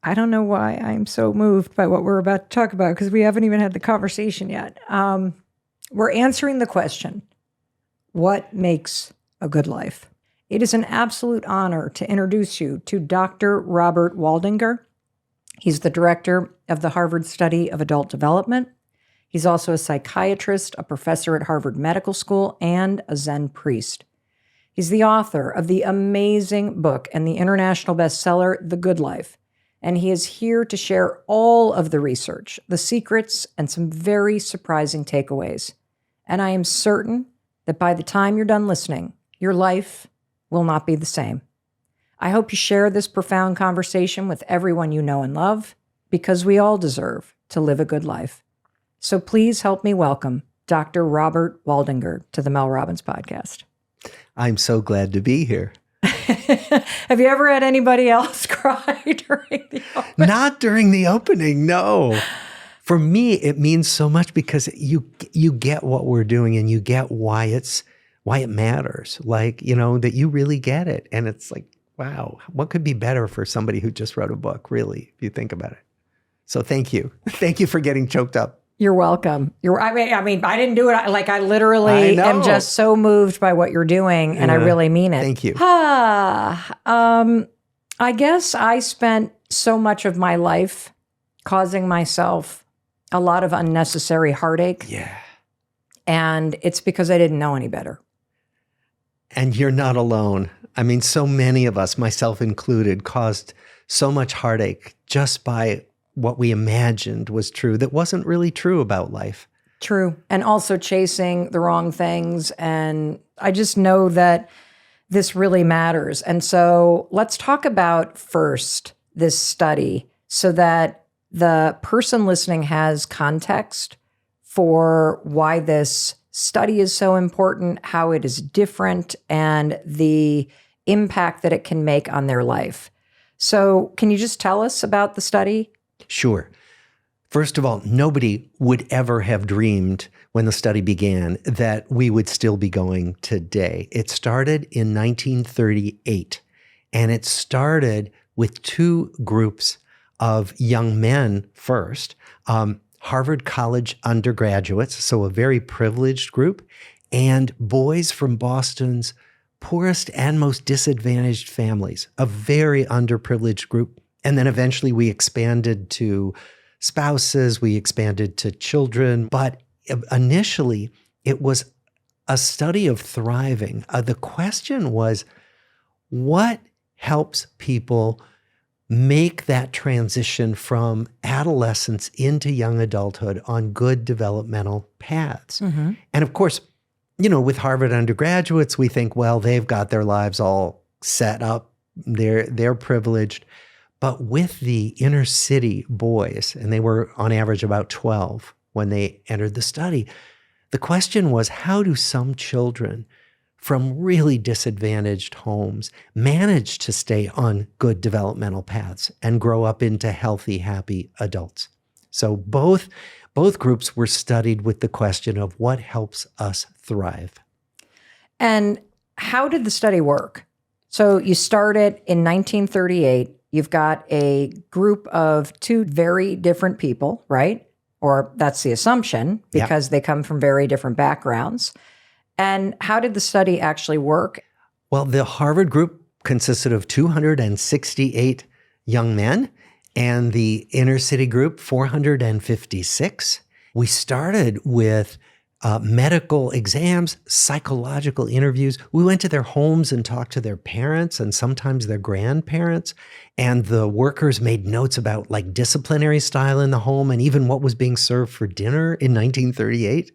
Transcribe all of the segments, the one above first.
I don't know why I'm so moved by what we're about to talk about because we haven't even had the conversation yet. We're answering the question, what makes a good life? It is an absolute honor to introduce you to Dr. Robert Waldinger. He's the director of the Harvard Study of Adult Development. He's also a psychiatrist, a professor at Harvard Medical School, and a Zen priest. He's the author of the amazing book and the international bestseller, The Good Life. And he is here to share all of the research, the secrets, and some very surprising takeaways. And I am certain that by the time you're done listening, your life will not be the same. I hope you share this profound conversation with everyone you know and love, because we all deserve to live a good life. So please help me welcome Dr. Robert Waldinger to the Mel Robbins podcast. I'm so glad to be here. Have you ever had anybody else cry during the opening? Not during the opening, no. For me, it means so much because you get what we're doing and you get why it matters. Like, that you really get it. And it's like, wow, what could be better for somebody who just wrote a book, really, if you think about it. So thank you. Thank you for getting choked up. You're welcome. I mean, I didn't do it. I literally am just so moved by what you're doing, and I really mean it. Thank you. I guess I spent so much of my life causing myself a lot of unnecessary heartache. Yeah. And it's because I didn't know any better. And you're not alone. I mean, so many of us, myself included, caused so much heartache just by what we imagined was true that wasn't really true about life. True. And also chasing the wrong things. And I just know that this really matters. And so let's talk about first this study so that the person listening has context for why this study is so important, how it is different, and the impact that it can make on their life. So can you just tell us about the study? Sure. First of all, nobody would ever have dreamed when the study began that we would still be going today. It started in 1938, and it started with two groups of young men first, Harvard College undergraduates, so a very privileged group, and boys from Boston's poorest and most disadvantaged families, a very underprivileged group. And then eventually we expanded to spouses, we expanded to children. But initially, it was a study of thriving. The question was, what helps people make that transition from adolescence into young adulthood on good developmental paths? Mm-hmm. And of course, with Harvard undergraduates, we think, well, they've got their lives all set up. They're privileged. But with the inner city boys, and they were on average about 12 when they entered the study, the question was, how do some children from really disadvantaged homes manage to stay on good developmental paths and grow up into healthy, happy adults? So both groups were studied with the question of what helps us thrive. And how did the study work? So you started in 1938. You've got a group of two very different people, right? Or that's the assumption, because they come from very different backgrounds. And how did the study actually work? Well, the Harvard group consisted of 268 young men, and the inner city group, 456. We started with medical exams, psychological interviews. We went to their homes and talked to their parents and sometimes their grandparents. And the workers made notes about like disciplinary style in the home and even what was being served for dinner in 1938.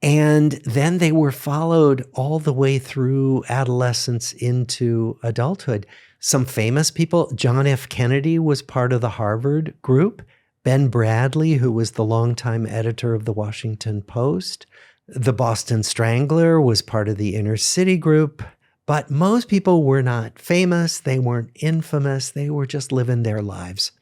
And then they were followed all the way through adolescence into adulthood. Some famous people, John F. Kennedy was part of the Harvard group. Ben Bradley, who was the longtime editor of the Washington Post. The Boston Strangler was part of the inner city group. But most people were not famous. They weren't infamous. They were just living their lives.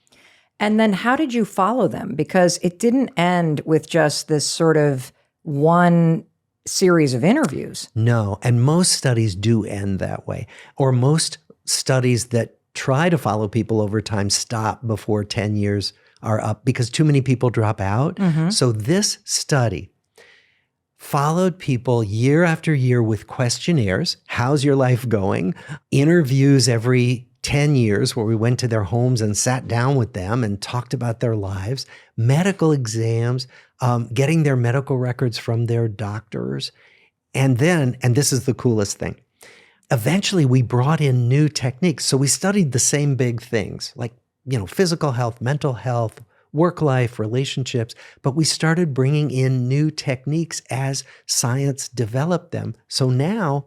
And then how did you follow them? Because it didn't end with just this sort of one series of interviews. No, and most studies do end that way, or most studies that try to follow people over time stop before 10 years are up because too many people drop out. So this study followed people year after year with questionnaires. How's your life going? Interviews every 10 years where we went to their homes and sat down with them and talked about their lives, medical exams, getting their medical records from their doctors. And then, and this is the coolest thing, eventually we brought in new techniques. So we studied the same big things like, physical health, mental health, work life, relationships, but we started bringing in new techniques as science developed them. So now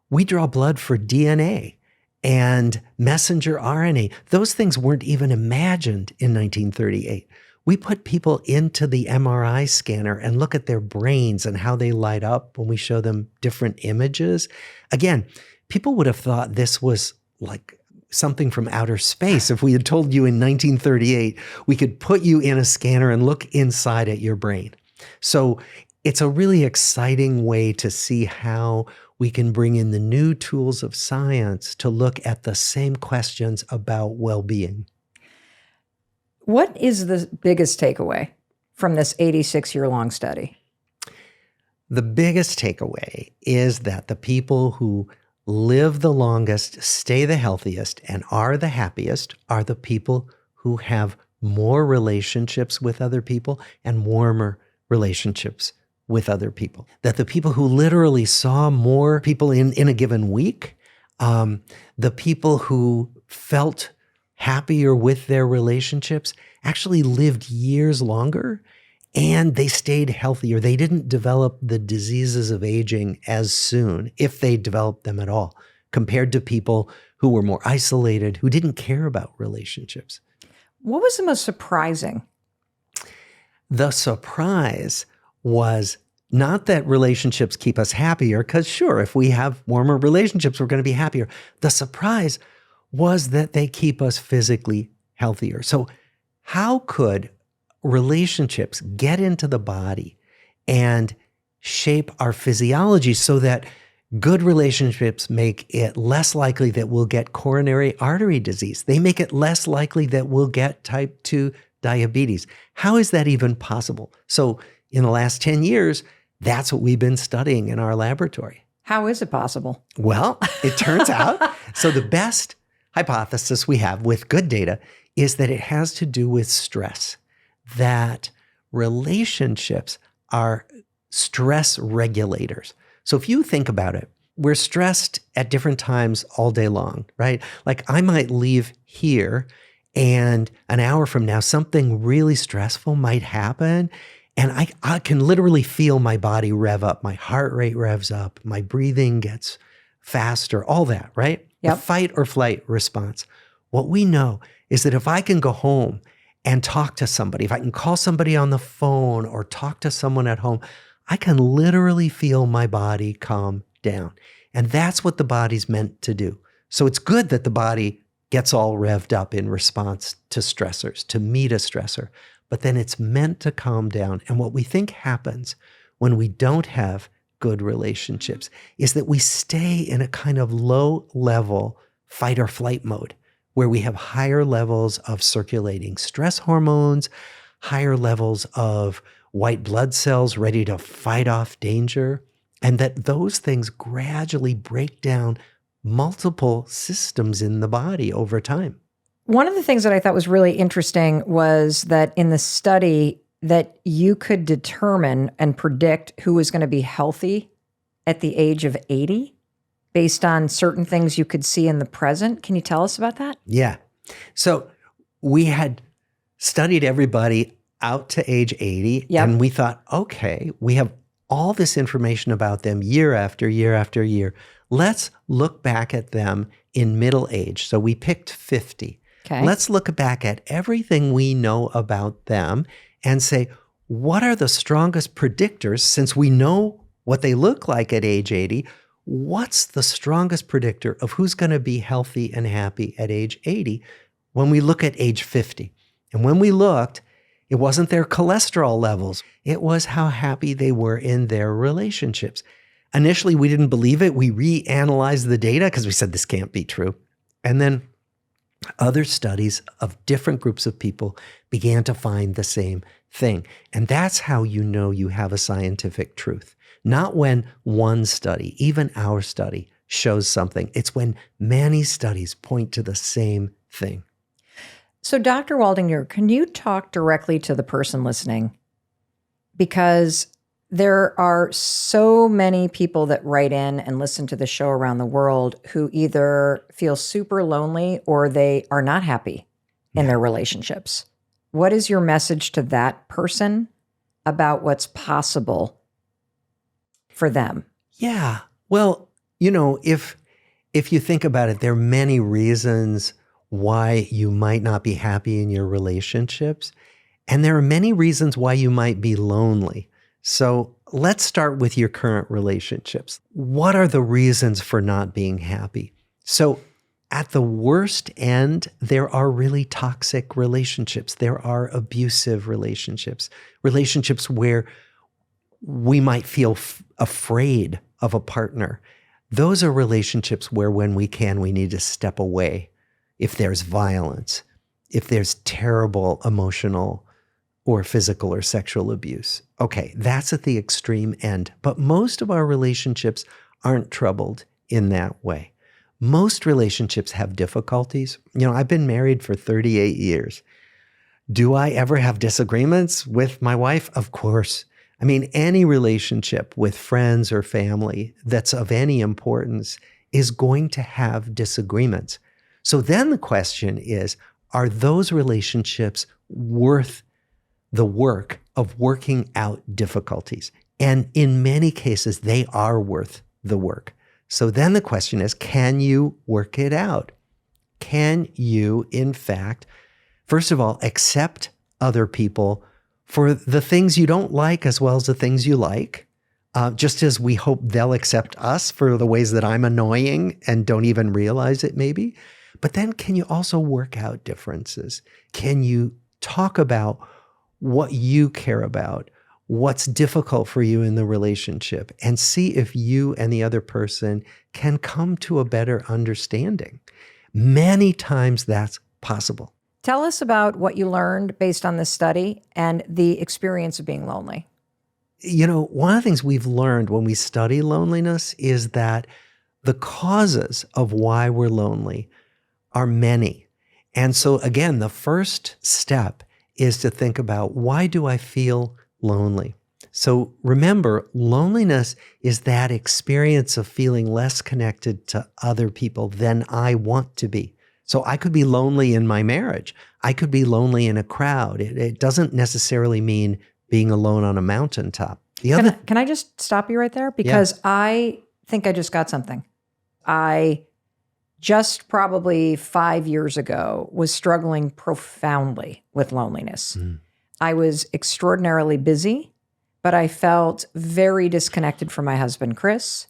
we draw blood for DNA and messenger RNA. Those things weren't even imagined in 1938. We put people into the MRI scanner and look at their brains and how they light up when we show them different images. Again, people would have thought this was like something from outer space if we had told you in 1938 we could put you in a scanner and look inside at your brain. So it's a really exciting way to see how we can bring in the new tools of science to look at the same questions about well-being. What is the biggest takeaway from this 86-year-long study? The biggest takeaway is that the people who live the longest, stay the healthiest, and are the happiest are the people who have more relationships with other people and warmer relationships with other people. That the people who literally saw more people in a given week, the people who felt happier with their relationships actually lived years longer and they stayed healthier. They didn't develop the diseases of aging as soon, if they developed them at all, compared to people who were more isolated, who didn't care about relationships. What was the most surprising? The surprise was not that relationships keep us happier, because sure, if we have warmer relationships, we're going to be happier. The surprise was that they keep us physically healthier. So how could relationships get into the body and shape our physiology so that good relationships make it less likely that we'll get coronary artery disease? They make it less likely that we'll get type 2 diabetes. How is that even possible? So in the last 10 years, that's what we've been studying in our laboratory. How is it possible? Well, it turns out, so the best hypothesis we have with good data is that it has to do with stress, that relationships are stress regulators. So if you think about it, we're stressed at different times all day long, right? Like I might leave here and an hour from now, something really stressful might happen. And I can literally feel my body rev up. My heart rate revs up. My breathing gets faster, all that, right? Yep. The fight or flight response. What we know is that if I can go home and talk to somebody, if I can call somebody on the phone or talk to someone at home, I can literally feel my body calm down. And that's what the body's meant to do. So it's good that the body gets all revved up in response to stressors, to meet a stressor. But then it's meant to calm down. And what we think happens when we don't have good relationships is that we stay in a kind of low level fight or flight mode where we have higher levels of circulating stress hormones, higher levels of white blood cells ready to fight off danger, and that those things gradually break down multiple systems in the body over time. One of the things that I thought was really interesting was that in the study that you could determine and predict who was going to be healthy at the age of 80 based on certain things you could see in the present. Can you tell us about that? Yeah. So we had studied everybody out to age 80, Yep. and we thought, okay, we have all this information about them year after year after year. Let's look back at them in middle age. So we picked 50. Okay. Let's look back at everything we know about them and say, what are the strongest predictors? Since we know what they look like at age 80, what's the strongest predictor of who's going to be healthy and happy at age 80 when we look at age 50? And when we looked, it wasn't their cholesterol levels. It was how happy they were in their relationships. Initially, we didn't believe it. We reanalyzed the data because we said this can't be true. And then Other studies of different groups of people began to find the same thing. And that's how you know you have a scientific truth. Not when one study, even our study, shows something. It's when many studies point to the same thing. So, Dr. Waldinger, can you talk directly to the person listening? Because there are so many people that write in and listen to the show around the world who either feel super lonely or they are not happy in their relationships. What is your message to that person about what's possible for them? Yeah. Well, if you think about it, there are many reasons why you might not be happy in your relationships. And there are many reasons why you might be lonely. So let's start with your current relationships. What are the reasons for not being happy? So at the worst end, there are really toxic relationships. There are abusive relationships, relationships where we might feel afraid of a partner. Those are relationships where when we can, we need to step away. If there's violence, if there's terrible emotional or physical or sexual abuse. Okay, that's at the extreme end. But most of our relationships aren't troubled in that way. Most relationships have difficulties. I've been married for 38 years. Do I ever have disagreements with my wife? Of course. I mean, any relationship with friends or family that's of any importance is going to have disagreements. So then the question is, are those relationships worth the work of working out difficulties? And in many cases, they are worth the work. So then the question is, can you work it out? Can you, in fact, first of all, accept other people for the things you don't like as well as the things you like? Just as we hope they'll accept us for the ways that I'm annoying and don't even realize it maybe. But then can you also work out differences? Can you talk about what you care about, what's difficult for you in the relationship, and see if you and the other person can come to a better understanding? Many times that's possible. Tell us about what you learned based on this study and the experience of being lonely. One of the things we've learned when we study loneliness is that the causes of why we're lonely are many. And so again, the first step is to think about, why do I feel lonely? So remember, loneliness is that experience of feeling less connected to other people than I want to be. So I could be lonely in my marriage. I could be lonely in a crowd. It doesn't necessarily mean being alone on a mountaintop. Can I just stop you right there? Because I think I just got something. I just probably 5 years ago was struggling profoundly with loneliness. I was extraordinarily busy, but I felt very disconnected from my husband, Chris.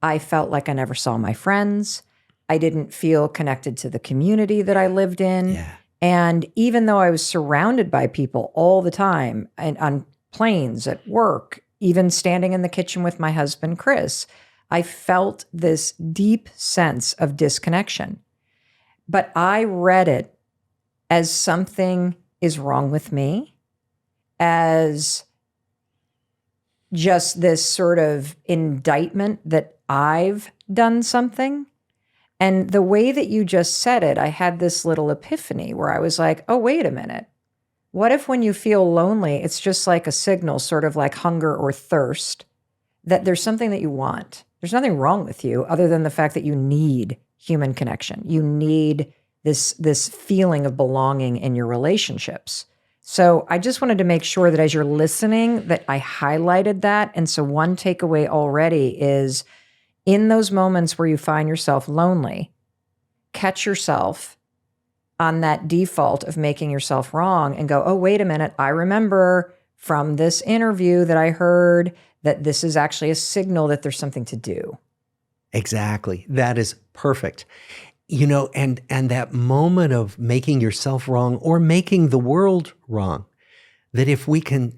I felt like I never saw my friends. I didn't feel connected to the community that I lived in. Yeah. And even though I was surrounded by people all the time and on planes, at work, even standing in the kitchen with my husband, Chris, I felt this deep sense of disconnection. But I read it as something is wrong with me, as just this sort of indictment that I've done something. And the way that you just said it, I had this little epiphany where I was like, oh, wait a minute. What if when you feel lonely, it's just like a signal, sort of like hunger or thirst, that there's something that you want? There's nothing wrong with you other than the fact that you need human connection. You need this feeling of belonging in your relationships. So I just wanted to make sure that as you're listening, that I highlighted that. And so one takeaway already is, in those moments where you find yourself lonely, catch yourself on that default of making yourself wrong and go, oh, wait a minute. I remember from this interview that I heard that this is actually a signal that there's something to do. Exactly. That is perfect. And that moment of making yourself wrong or making the world wrong, that if we can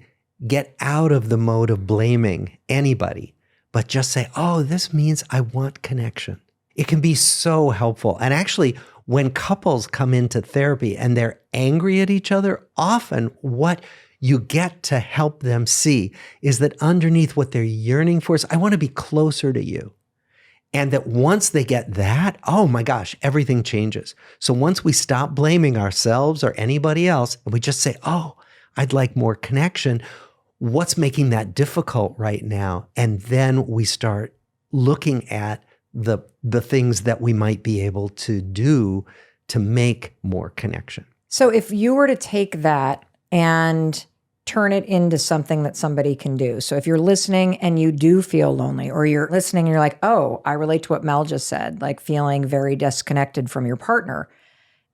get out of the mode of blaming anybody, but just say, oh, this means I want connection. It can be so helpful. And actually, when couples come into therapy and they're angry at each other, often what you get to help them see is that underneath what they're yearning for is, I want to be closer to you. And that once they get that, oh my gosh, everything changes. So once we stop blaming ourselves or anybody else, and we just say, oh, I'd like more connection. What's making that difficult right now? And then we start looking at the things that we might be able to do to make more connection. So if you were to take that and turn it into something that somebody can do. So if you're listening and you do feel lonely, or you're listening and you're like, oh, I relate to what Mel just said, like feeling very disconnected from your partner,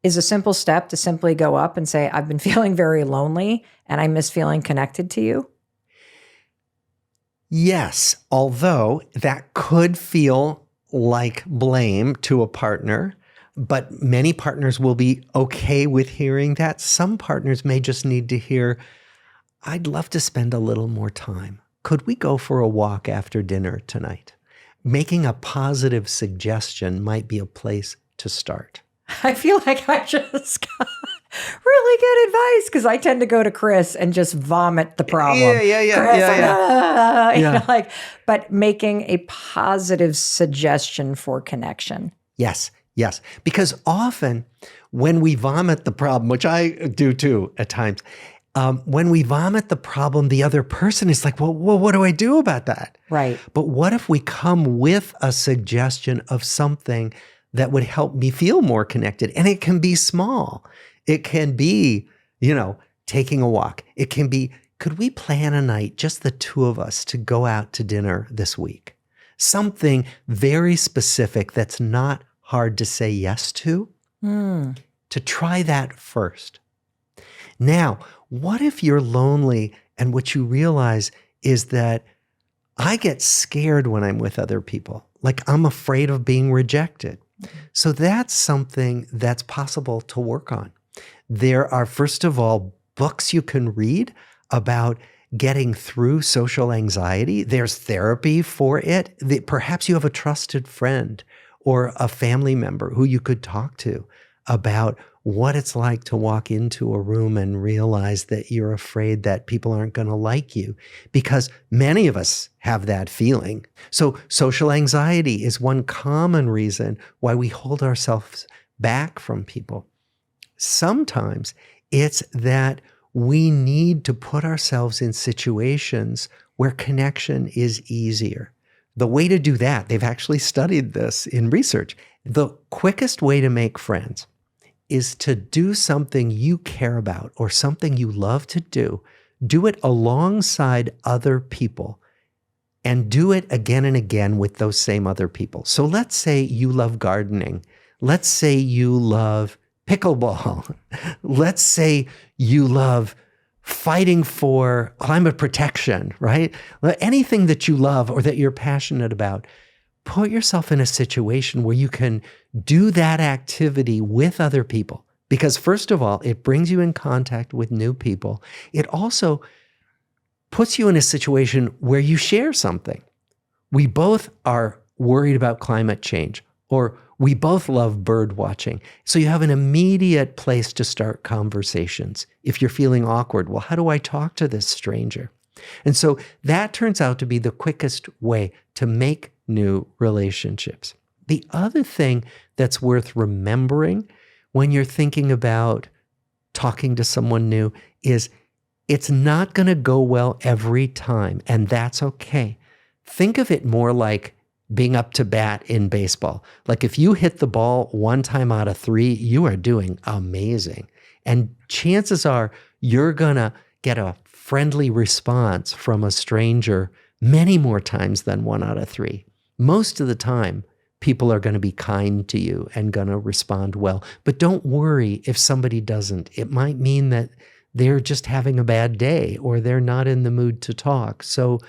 is a simple step to simply go up and say, I've been feeling very lonely and I miss feeling connected to you. Yes, although that could feel like blame to a partner, but many partners will be okay with hearing that. Some partners may just need to hear, I'd love to spend a little more time. Could we go for a walk after dinner tonight? Making a positive suggestion might be a place to start. I feel like I just got really good advice, because I tend to go to Chris and just vomit the problem. Chris, but making a positive suggestion for connection. Yes. Because often when we vomit the problem, which I do too at times, when we vomit the problem, the other person is like, well, what do I do about that? Right. But what if we come with a suggestion of something that would help me feel more connected? And it can be small. It can be, taking a walk. It can be, could we plan a night, just the two of us, to go out to dinner this week? Something very specific that's not hard to say yes to try that first. Now, what if you're lonely and what you realize is that I get scared when I'm with other people? Like, I'm afraid of being rejected. So that's something that's possible to work on. There are, first of all, books you can read about getting through social anxiety. There's therapy for it. Perhaps you have a trusted friend or a family member who you could talk to about what it's like to walk into a room and realize that you're afraid that people aren't going to like you, because many of us have that feeling. So social anxiety is one common reason why we hold ourselves back from people. Sometimes it's that we need to put ourselves in situations where connection is easier. The way to do that, they've actually studied this in research. The quickest way to make friends is to do something you care about or something you love to do. Do it alongside other people and do it again and again with those same other people. So let's say you love gardening. Let's say you love pickleball. Let's say you love fighting for climate protection, right? Anything that you love or that you're passionate about, put yourself in a situation where you can do that activity with other people. Because first of all, it brings you in contact with new people. It also puts you in a situation where you share something. We both are worried about climate change, or we both love bird watching. So you have an immediate place to start conversations. If you're feeling awkward, well, how do I talk to this stranger? And so that turns out to be the quickest way to make new relationships. The other thing that's worth remembering when you're thinking about talking to someone new is it's not going to go well every time, and that's okay. Think of it more like being up to bat in baseball. Like, if you hit the ball 1 time out of 3, you are doing amazing. And chances are you're going to get a friendly response from a stranger many more times than 1 out of 3. Most of the time, people are going to be kind to you and going to respond well. But don't worry if somebody doesn't. It might mean that they're just having a bad day or they're not in the mood to talk. So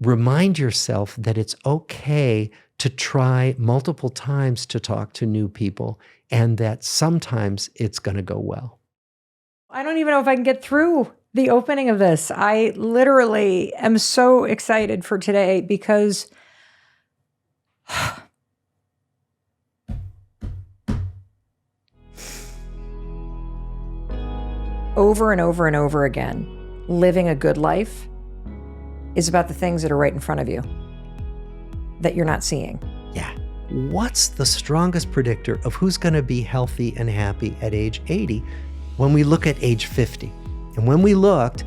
remind yourself that it's okay to try multiple times to talk to new people, and that sometimes it's going to go well. I don't even know if I can get through the opening of this. I literally am so excited for today because over and over and over again, living a good life is about the things that are right in front of you that you're not seeing. Yeah. What's the strongest predictor of who's going to be healthy and happy at age 80 when we look at age 50? And when we looked,